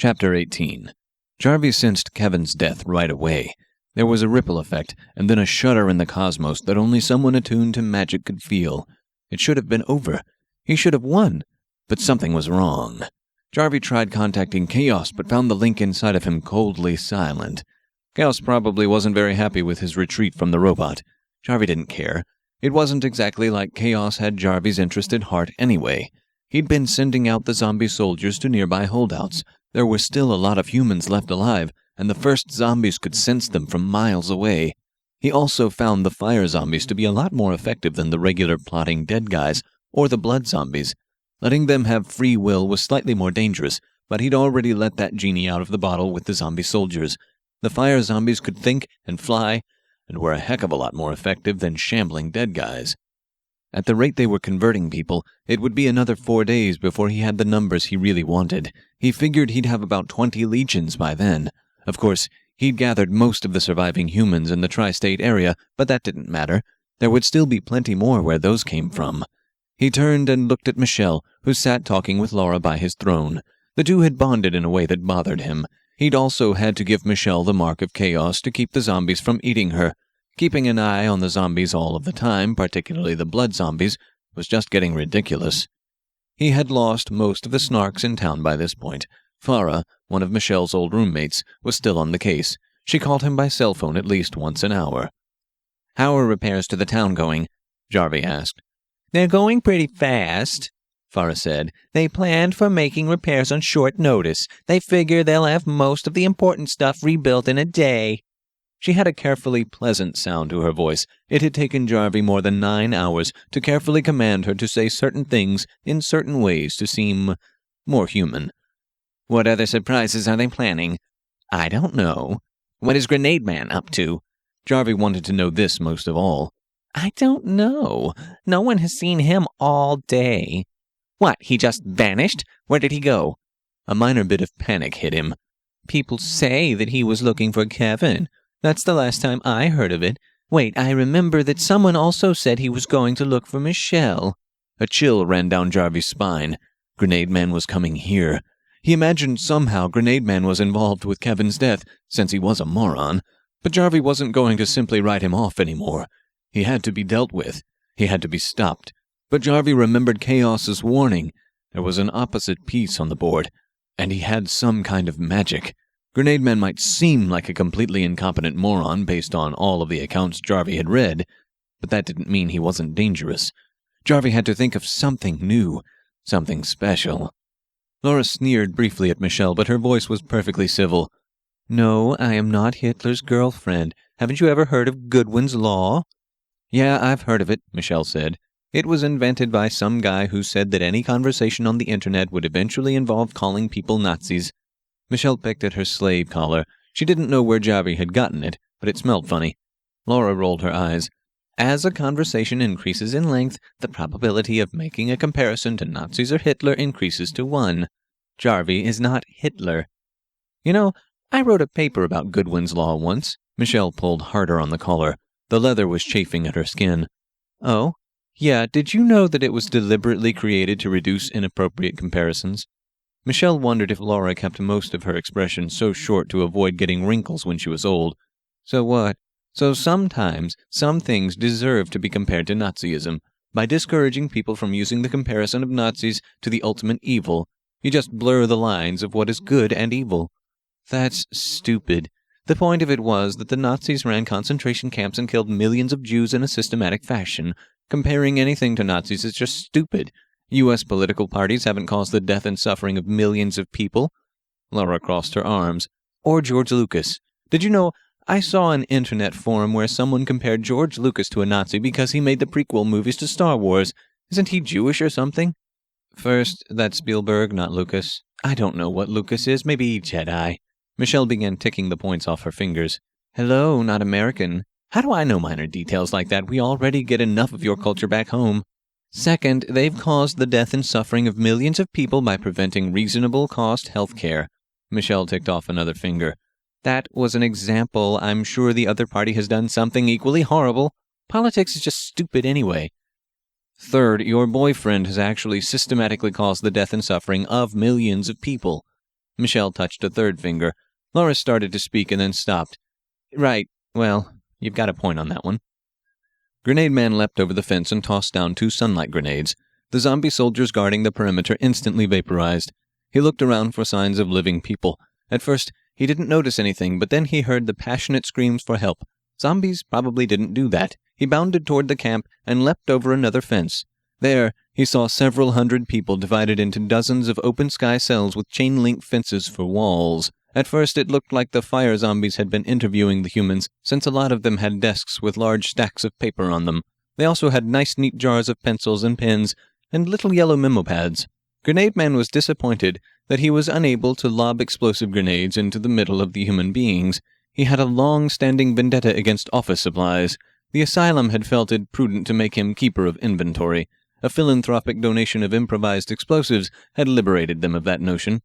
Chapter 18. Jarvie sensed Kevin's death right away. There was a ripple effect, and then a shudder in the cosmos that only someone attuned to magic could feel. It should have been over. He should have won. But something was wrong. Jarvie tried contacting Chaos, but found the link inside of him coldly silent. Chaos probably wasn't very happy with his retreat from the robot. Jarvie didn't care. It wasn't exactly like Chaos had Jarvie's interest at heart anyway. He'd been sending out the zombie soldiers to nearby holdouts. There were still a lot of humans left alive, and the first zombies could sense them from miles away. He also found the fire zombies to be a lot more effective than the regular plotting dead guys or the blood zombies. Letting them have free will was slightly more dangerous, but he'd already let that genie out of the bottle with the zombie soldiers. The fire zombies could think and fly, and were a heck of a lot more effective than shambling dead guys. At the rate they were converting people, it would be another 4 days before he had the numbers he really wanted. He figured he'd have about 20 legions by then. Of course, he'd gathered most of the surviving humans in the tri-state area, but that didn't matter. There would still be plenty more where those came from. He turned and looked at Michelle, who sat talking with Laura by his throne. The two had bonded in a way that bothered him. He'd also had to give Michelle the mark of chaos to keep the zombies from eating her. Keeping an eye on the zombies all of the time, particularly the blood zombies, was just getting ridiculous. He had lost most of the snarks in town by this point. Farah, one of Michelle's old roommates, was still on the case. She called him by cell phone at least once an hour. "How are repairs to the town going?" Jarvie asked. "They're going pretty fast," Farah said. "They planned for making repairs on short notice. They figure they'll have most of the important stuff rebuilt in a day." She had a carefully pleasant sound to her voice. It had taken Jarvie more than 9 hours to carefully command her to say certain things in certain ways to seem more human. "What other surprises are they planning?" "I don't know." "What is Grenade Man up to?" Jarvie wanted to know this most of all. "I don't know. No one has seen him all day." "What, he just vanished? Where did he go?" A minor bit of panic hit him. "People say that he was looking for Kevin. That's the last time I heard of it. Wait, I remember that someone also said he was going to look for Michelle." A chill ran down Jarvie's spine. Grenade Man was coming here. He imagined somehow Grenade Man was involved with Kevin's death, since he was a moron. But Jarvie wasn't going to simply write him off anymore. He had to be dealt with. He had to be stopped. But Jarvie remembered Chaos's warning. There was an opposite piece on the board, and he had some kind of magic. Grenade Man might seem like a completely incompetent moron based on all of the accounts Jarvie had read, but that didn't mean he wasn't dangerous. Jarvie had to think of something new, something special. Laura sneered briefly at Michelle, but her voice was perfectly civil. "No, I am not Hitler's girlfriend. Haven't you ever heard of Goodwin's Law?" "Yeah, I've heard of it," Michelle said. "It was invented by some guy who said that any conversation on the internet would eventually involve calling people Nazis." Michelle picked at her slave collar. She didn't know where Jarvie had gotten it, but it smelled funny. Laura rolled her eyes. "As a conversation increases in length, the probability of making a comparison to Nazis or Hitler increases to 1. Jarvie is not Hitler." "You know, I wrote a paper about Goodwin's Law once." Michelle pulled harder on the collar. The leather was chafing at her skin. "Oh? Yeah, did you know that it was deliberately created to reduce inappropriate comparisons?" Michelle wondered if Laura kept most of her expression so short to avoid getting wrinkles when she was old. "So what?" "So sometimes, some things deserve to be compared to Nazism. By discouraging people from using the comparison of Nazis to the ultimate evil, you just blur the lines of what is good and evil." "That's stupid. The point of it was that the Nazis ran concentration camps and killed millions of Jews in a systematic fashion. Comparing anything to Nazis is just stupid. U.S. political parties haven't caused the death and suffering of millions of people." Laura crossed her arms. "Or George Lucas. Did you know, I saw an internet forum where someone compared George Lucas to a Nazi because he made the prequel movies to Star Wars. Isn't he Jewish or something?" "First, that's Spielberg, not Lucas." "I don't know what Lucas is. Maybe Jedi." Michelle began ticking the points off her fingers. "Hello, not American. How do I know minor details like that? We already get enough of your culture back home. Second, they've caused the death and suffering of millions of people by preventing reasonable cost health care." Michelle ticked off another finger. "That was an example. I'm sure the other party has done something equally horrible. Politics is just stupid anyway." Third, your boyfriend has actually systematically caused the death and suffering of millions of people. Michelle touched a third finger. Laura started to speak and then stopped. Right, well, you've got a point on that one. Grenade Man leapt over the fence and tossed down 2 sunlight grenades. The zombie soldiers guarding the perimeter instantly vaporized. He looked around for signs of living people. At first, he didn't notice anything, but then he heard the passionate screams for help. Zombies probably didn't do that. He bounded toward the camp and leapt over another fence. There, he saw several hundred people divided into dozens of open-sky cells with chain-link fences for walls. At first, it looked like the fire zombies had been interviewing the humans, since a lot of them had desks with large stacks of paper on them. They also had nice neat jars of pencils and pens, and little yellow memo pads. Grenade Man was disappointed that he was unable to lob explosive grenades into the middle of the human beings. He had a long-standing vendetta against office supplies. The asylum had felt it prudent to make him keeper of inventory. A philanthropic donation of improvised explosives had liberated them of that notion.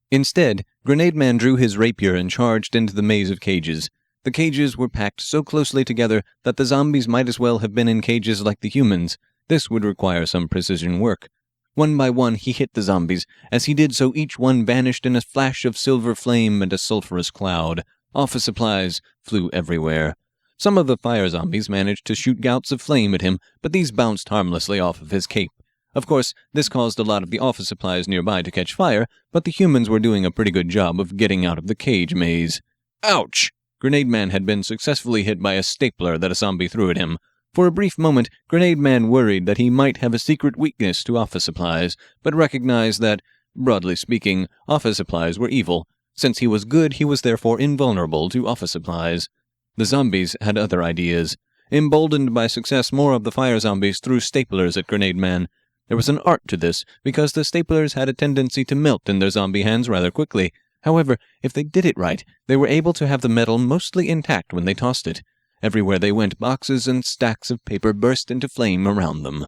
Instead, Grenade Man drew his rapier and charged into the maze of cages. The cages were packed so closely together that the zombies might as well have been in cages like the humans. This would require some precision work. One by one he hit the zombies. As he did so, each one vanished in a flash of silver flame and a sulphurous cloud. Office supplies flew everywhere. Some of the fire zombies managed to shoot gouts of flame at him, but these bounced harmlessly off of his cape. Of course, this caused a lot of the office supplies nearby to catch fire, but the humans were doing a pretty good job of getting out of the cage maze. Ouch! Grenade Man had been successfully hit by a stapler that a zombie threw at him. For a brief moment, Grenade Man worried that he might have a secret weakness to office supplies, but recognized that, broadly speaking, office supplies were evil. Since he was good, he was therefore invulnerable to office supplies. The zombies had other ideas. Emboldened by success, more of the fire zombies threw staplers at Grenade Man. There was an art to this, because the staplers had a tendency to melt in their zombie hands rather quickly. However, if they did it right, they were able to have the metal mostly intact when they tossed it. Everywhere they went, boxes and stacks of paper burst into flame around them.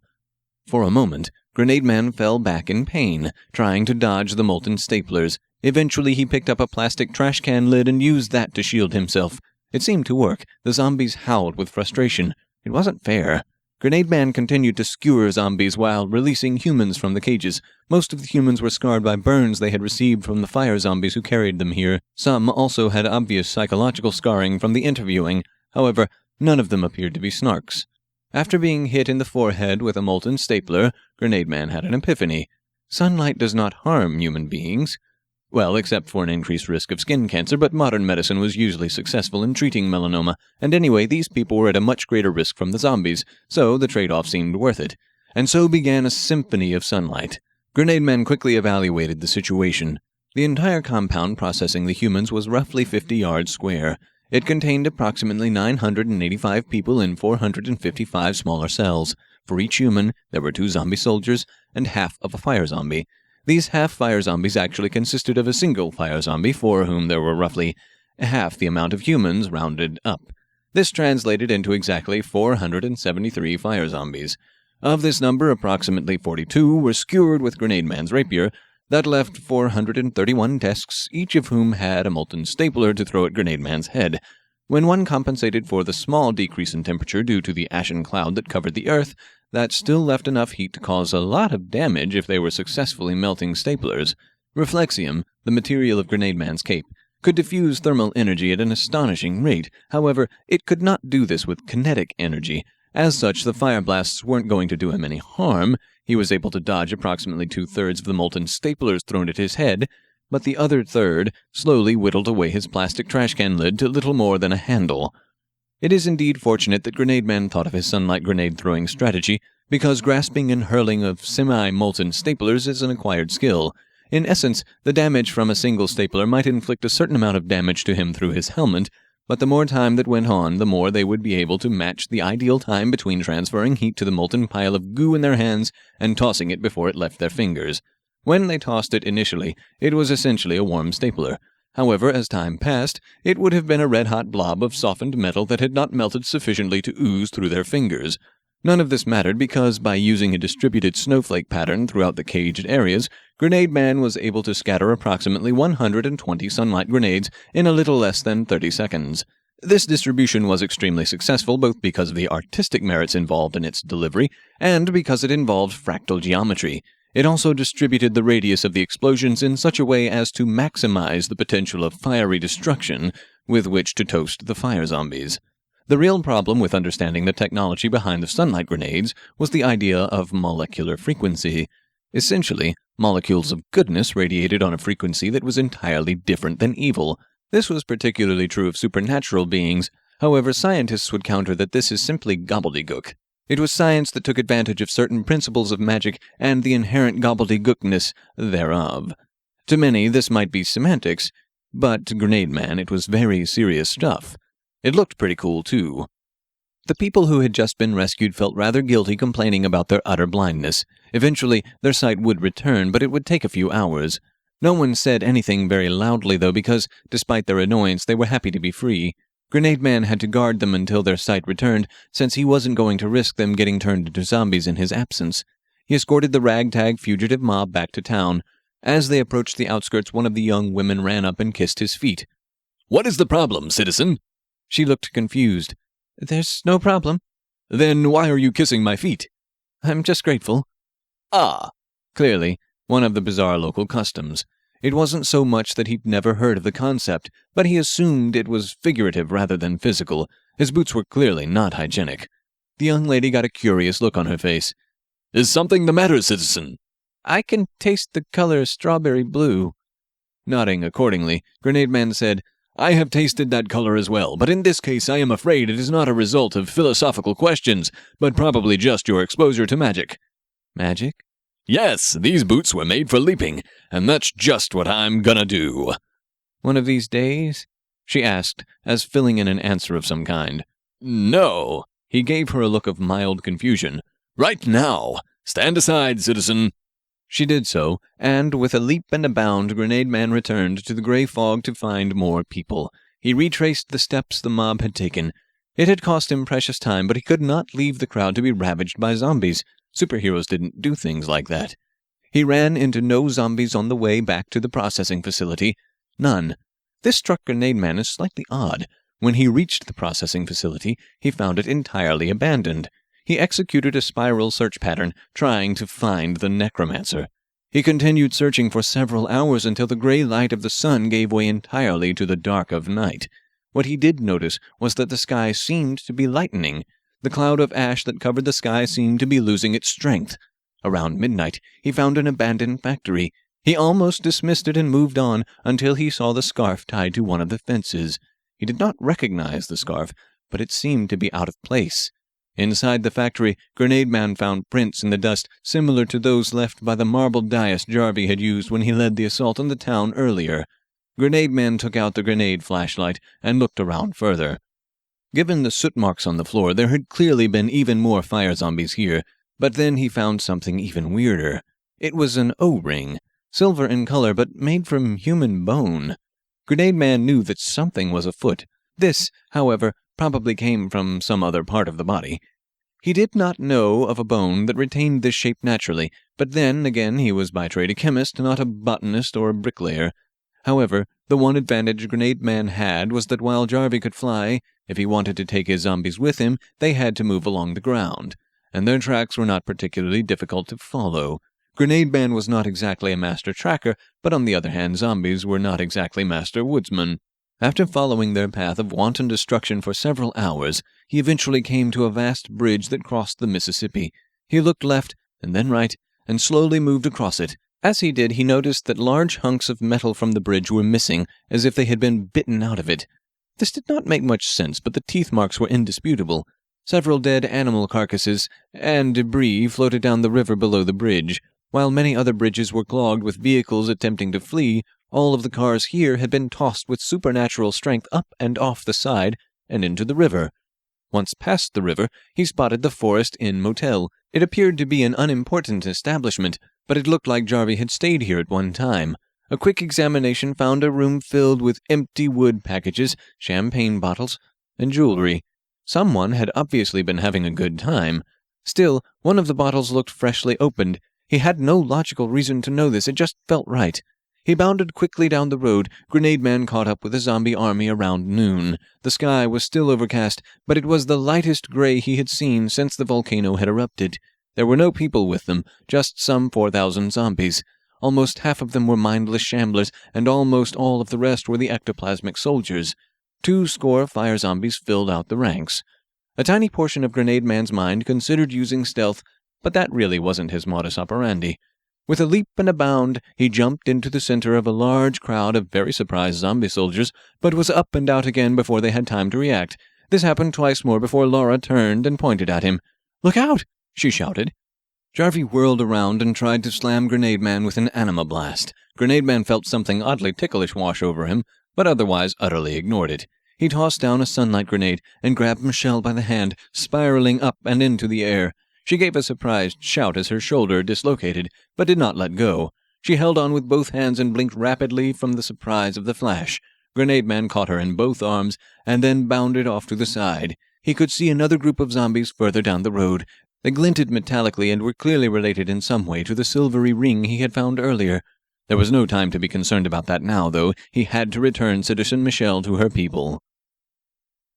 For a moment, Grenade Man fell back in pain, trying to dodge the molten staplers. Eventually he picked up a plastic trash can lid and used that to shield himself. It seemed to work. The zombies howled with frustration. It wasn't fair. Grenade Man continued to skewer zombies while releasing humans from the cages. Most of the humans were scarred by burns they had received from the fire zombies who carried them here. Some also had obvious psychological scarring from the interviewing. However, none of them appeared to be snarks. After being hit in the forehead with a molten stapler, Grenade Man had an epiphany. Sunlight does not harm human beings. Well, except for an increased risk of skin cancer, but modern medicine was usually successful in treating melanoma, and anyway, these people were at a much greater risk from the zombies, so the trade-off seemed worth it. And so began a symphony of sunlight. Grenade Man quickly evaluated the situation. The entire compound processing the humans was roughly 50 yards square. It contained approximately 985 people in 455 smaller cells. For each human, there were 2 zombie soldiers and half of a fire zombie. These half-fire zombies actually consisted of a single fire zombie, for whom there were roughly half the amount of humans rounded up. This translated into exactly 473 fire zombies. Of this number, approximately 42 were skewered with Grenade Man's rapier. That left 431 desks, each of whom had a molten stapler to throw at Grenade Man's head. When one compensated for the small decrease in temperature due to the ashen cloud that covered the earth, that still left enough heat to cause a lot of damage if they were successfully melting staplers. Reflexium, the material of Grenade Man's cape, could diffuse thermal energy at an astonishing rate. However, it could not do this with kinetic energy. As such, the fire blasts weren't going to do him any harm. He was able to dodge approximately 2/3 of the molten staplers thrown at his head, but the other third slowly whittled away his plastic trash can lid to little more than a handle. It is indeed fortunate that Grenade Man thought of his sunlight grenade-throwing strategy, because grasping and hurling of semi-molten staplers is an acquired skill. In essence, the damage from a single stapler might inflict a certain amount of damage to him through his helmet, but the more time that went on, the more they would be able to match the ideal time between transferring heat to the molten pile of goo in their hands and tossing it before it left their fingers. When they tossed it initially, it was essentially a warm stapler. However, as time passed, it would have been a red-hot blob of softened metal that had not melted sufficiently to ooze through their fingers. None of this mattered because, by using a distributed snowflake pattern throughout the caged areas, Grenade Man was able to scatter approximately 120 sunlight grenades in a little less than 30 seconds. This distribution was extremely successful both because of the artistic merits involved in its delivery and because it involved fractal geometry. It also distributed the radius of the explosions in such a way as to maximize the potential of fiery destruction with which to toast the fire zombies. The real problem with understanding the technology behind the sunlight grenades was the idea of molecular frequency. Essentially, molecules of goodness radiated on a frequency that was entirely different than evil. This was particularly true of supernatural beings. However, scientists would counter that this is simply gobbledygook. It was science that took advantage of certain principles of magic and the inherent gobbledygookness thereof. To many, this might be semantics, but to Grenade Man it was very serious stuff. It looked pretty cool, too. The people who had just been rescued felt rather guilty complaining about their utter blindness. Eventually, their sight would return, but it would take a few hours. No one said anything very loudly, though, because, despite their annoyance, they were happy to be free. Grenade Man had to guard them until their sight returned, since he wasn't going to risk them getting turned into zombies in his absence. He escorted the ragtag fugitive mob back to town. As they approached the outskirts, one of the young women ran up and kissed his feet. "What is the problem, citizen?" She looked confused. "There's no problem." "Then why are you kissing my feet?" "I'm just grateful." "Ah." Clearly, one of the bizarre local customs. It wasn't so much that he'd never heard of the concept, but he assumed it was figurative rather than physical. His boots were clearly not hygienic. The young lady got a curious look on her face. "Is something the matter, citizen?" "I can taste the color strawberry blue." Nodding accordingly, Grenade Man said, "I have tasted that color as well, but in this case I am afraid it is not a result of philosophical questions, but probably just your exposure to magic." "Magic?" "Yes, these boots were made for leaping, and that's just what I'm gonna do." "One of these days?" she asked, as filling in an answer of some kind. "No." He gave her a look of mild confusion. "Right now. Stand aside, citizen." She did so, and with a leap and a bound, Grenade Man returned to the gray fog to find more people. He retraced the steps the mob had taken. It had cost him precious time, but he could not leave the crowd to be ravaged by zombies. Superheroes didn't do things like that. He ran into no zombies on the way back to the processing facility. None. This struck Grenade Man as slightly odd. When he reached the processing facility, he found it entirely abandoned. He executed a spiral search pattern, trying to find the necromancer. He continued searching for several hours until the gray light of the sun gave way entirely to the dark of night. What he did notice was that the sky seemed to be lightening. The cloud of ash that covered the sky seemed to be losing its strength. Around midnight, he found an abandoned factory. He almost dismissed it and moved on until he saw the scarf tied to one of the fences. He did not recognize the scarf, but it seemed to be out of place. Inside the factory, Grenade Man found prints in the dust similar to those left by the marble dais Jarvie had used when he led the assault on the town earlier. Grenade Man took out the grenade flashlight and looked around further. Given the soot marks on the floor, there had clearly been even more fire zombies here, but then he found something even weirder. It was an O-ring, silver in color but made from human bone. Grenade Man knew that something was afoot. This, however, probably came from some other part of the body. He did not know of a bone that retained this shape naturally, but then, again, he was by trade a chemist, not a botanist or a bricklayer. However, the one advantage Grenade Man had was that while Jarvie could fly, if he wanted to take his zombies with him, they had to move along the ground, and their tracks were not particularly difficult to follow. Grenade Man was not exactly a master tracker, but on the other hand, zombies were not exactly master woodsmen. After following their path of wanton destruction for several hours, he eventually came to a vast bridge that crossed the Mississippi. He looked left and then right, and slowly moved across it. As he did, he noticed that large hunks of metal from the bridge were missing, as if they had been bitten out of it. This did not make much sense, but the teeth marks were indisputable. Several dead animal carcasses and debris floated down the river below the bridge. While many other bridges were clogged with vehicles attempting to flee, all of the cars here had been tossed with supernatural strength up and off the side and into the river. Once past the river, he spotted the Forest Inn Motel. It appeared to be an unimportant establishment, but it looked like Jarvie had stayed here at one time. A quick examination found a room filled with empty wood packages, champagne bottles, and jewelry. Someone had obviously been having a good time. Still, one of the bottles looked freshly opened. He had no logical reason to know this, it just felt right. He bounded quickly down the road. Grenade Man caught up with a zombie army around noon. The sky was still overcast, but it was the lightest gray he had seen since the volcano had erupted. There were no people with them, just some 4,000 zombies. Almost half of them were mindless shamblers, and almost all of the rest were the ectoplasmic soldiers. 200 fire zombies filled out the ranks. A tiny portion of Grenade Man's mind considered using stealth, but that really wasn't his modus operandi. With a leap and a bound, he jumped into the center of a large crowd of very surprised zombie soldiers, but was up and out again before they had time to react. This happened twice more before Laura turned and pointed at him. "Look out!" she shouted. Jarvie whirled around and tried to slam Grenade Man with an anima blast. Grenade Man felt something oddly ticklish wash over him, but otherwise utterly ignored it. He tossed down a sunlight grenade and grabbed Michelle by the hand, spiraling up and into the air. She gave a surprised shout as her shoulder dislocated, but did not let go. She held on with both hands and blinked rapidly from the surprise of the flash. Grenade Man caught her in both arms and then bounded off to the side. He could see another group of zombies further down the road. They glinted metallically and were clearly related in some way to the silvery ring he had found earlier. There was no time to be concerned about that now, though. He had to return Citizen Michelle to her people.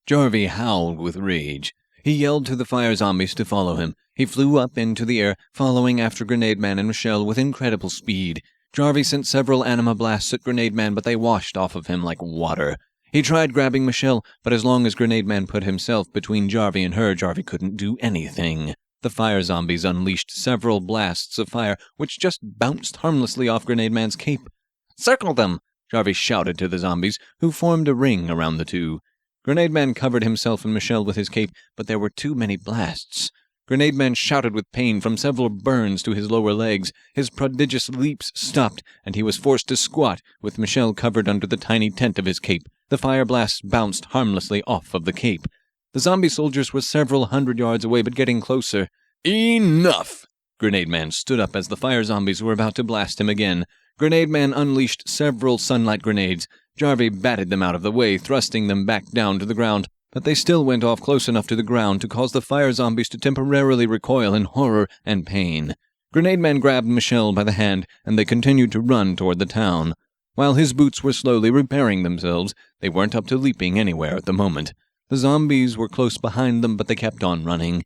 Jarvie howled with rage. He yelled to the fire zombies to follow him. He flew up into the air, following after Grenade Man and Michelle with incredible speed. Jarvie sent several anima blasts at Grenade Man, but they washed off of him like water. He tried grabbing Michelle, but as long as Grenade Man put himself between Jarvie and her, Jarvie couldn't do anything. The fire zombies unleashed several blasts of fire, which just bounced harmlessly off Grenade Man's cape. "Circle them!" Jarvie shouted to the zombies, who formed a ring around the two. Grenade Man covered himself and Michelle with his cape, but there were too many blasts. Grenade Man shouted with pain from several burns to his lower legs. His prodigious leaps stopped, and he was forced to squat, with Michelle covered under the tiny tent of his cape. The fire blasts bounced harmlessly off of the cape. The zombie soldiers were several hundred yards away, but getting closer. "Enough!" Grenade Man stood up as the fire zombies were about to blast him again. Grenade Man unleashed several sunlight grenades. Jarvie batted them out of the way, thrusting them back down to the ground, but they still went off close enough to the ground to cause the fire zombies to temporarily recoil in horror and pain. Grenade Man grabbed Michelle by the hand, and they continued to run toward the town. While his boots were slowly repairing themselves, they weren't up to leaping anywhere at the moment. The zombies were close behind them, but they kept on running.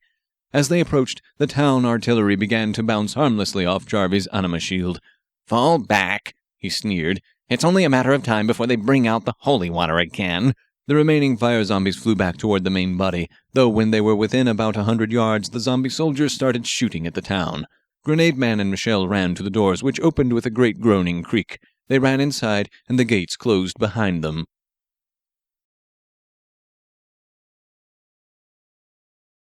As they approached, the town artillery began to bounce harmlessly off Jarvie's anima shield. "Fall back," he sneered. "It's only a matter of time before they bring out the holy water again." The remaining fire zombies flew back toward the main body, though when they were within about 100 yards, the zombie soldiers started shooting at the town. Grenade Man and Michelle ran to the doors, which opened with a great groaning creak. They ran inside, and the gates closed behind them.